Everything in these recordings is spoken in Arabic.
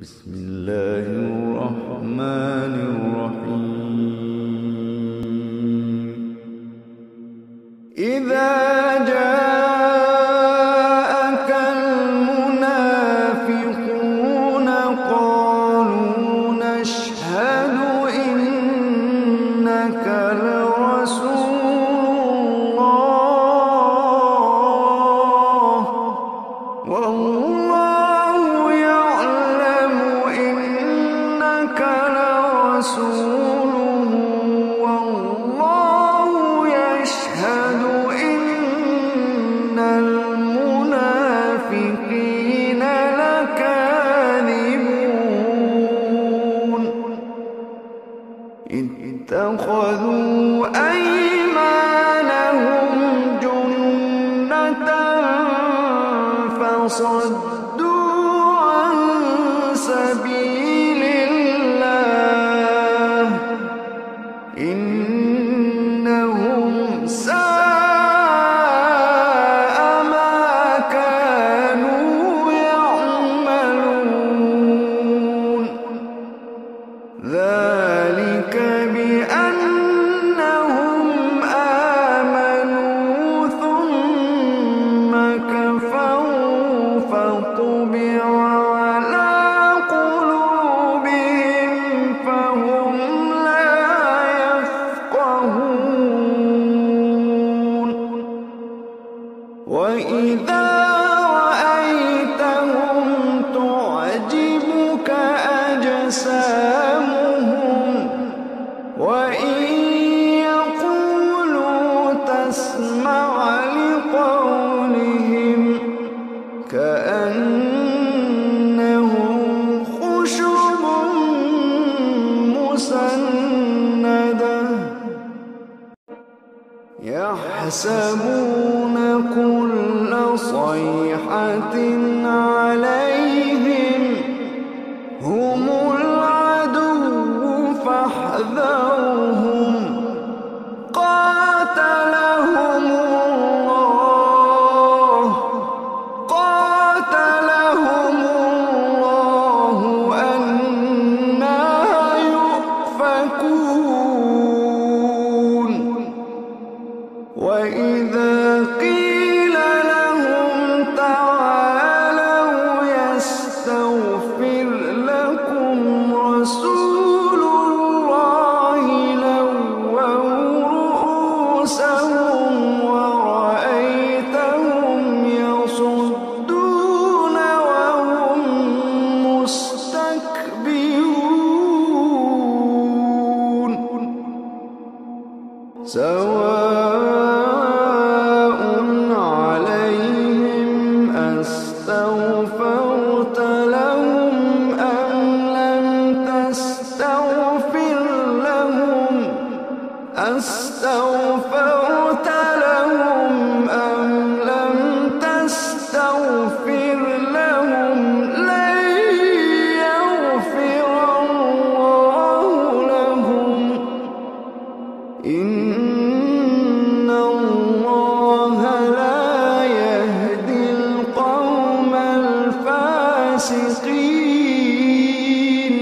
بسم الله الرحمن الرحيم. إذا جاءك المنافقون قالوا نشهد إنك لرسول الله والله يعلم إنك لرسوله والله يشهد إن المنافقين لكاذبون اتخذوا أيمانهم جنة فصدوا عن سبيل الله إنهم ساء ما كانوا يعملون ذلك بأنهم آمنوا ثم كفروا فطبع على قلوبهم فهم لا يفقهون وإذا رأيتهم تعجبك أجسامهم وإن يقولوا تسمع لقولهم كأنهم خشب مسندة يحسبون كل صيحة عليهم هم العدو فاحذرهم قاتلهم الله أنى يؤفكون وإذا قيل لهم تعالوا يستغفر لكم رسول الله لووا رؤوسهم ورأيتهم يصدون وهم مستكبرون سواء عليهم أستغفرت لهم أم لم تستغفر لهم لن يغفر الله لهم إن الله لا يهدي القوم الفاسقين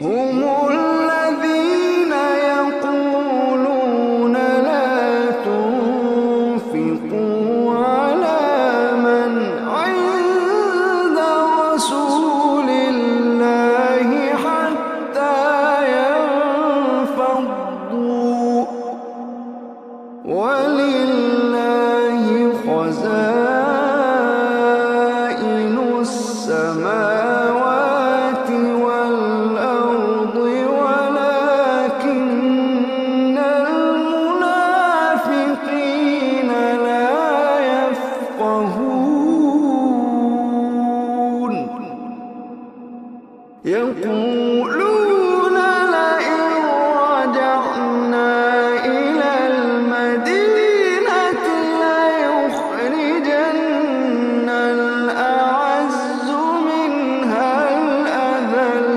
هم الذين يقولون لا تنفقوا على من عند رسول الله حتى ينفضوا ولله خزائن السماوات والأرض ولكن المنافقين لا يفقهون يقولون لئن رجعنا إلى المدينة ليخرجن الأعز منها الأذل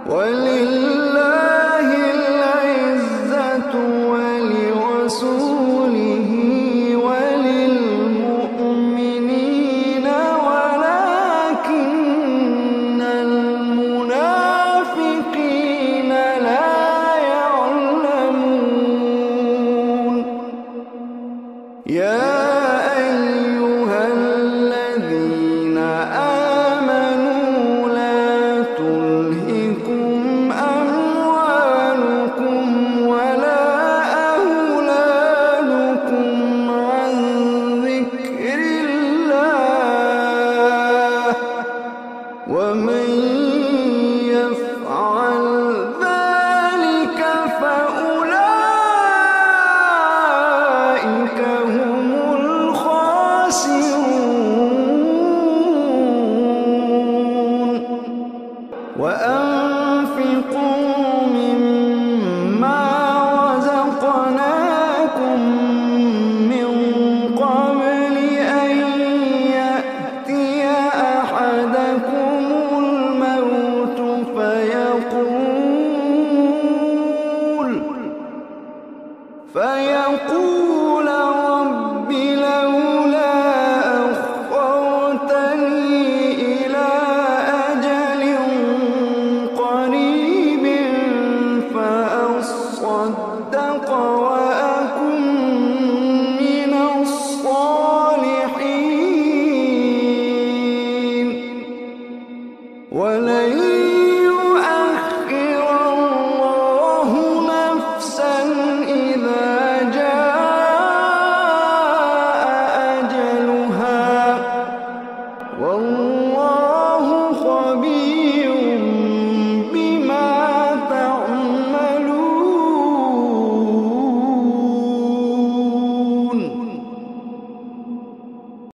ولله العزة ولرسوله وللمؤمنين ولكن ومن يفعل ذلك فأولئك هم الخاسرون. وأنفقوا مما رزقناكم من قبل أن يأتي أحدكم الموت فيقول رب لولا أخرتني إلى أجل قريب فأصدق وأكن من الصالحين. ولن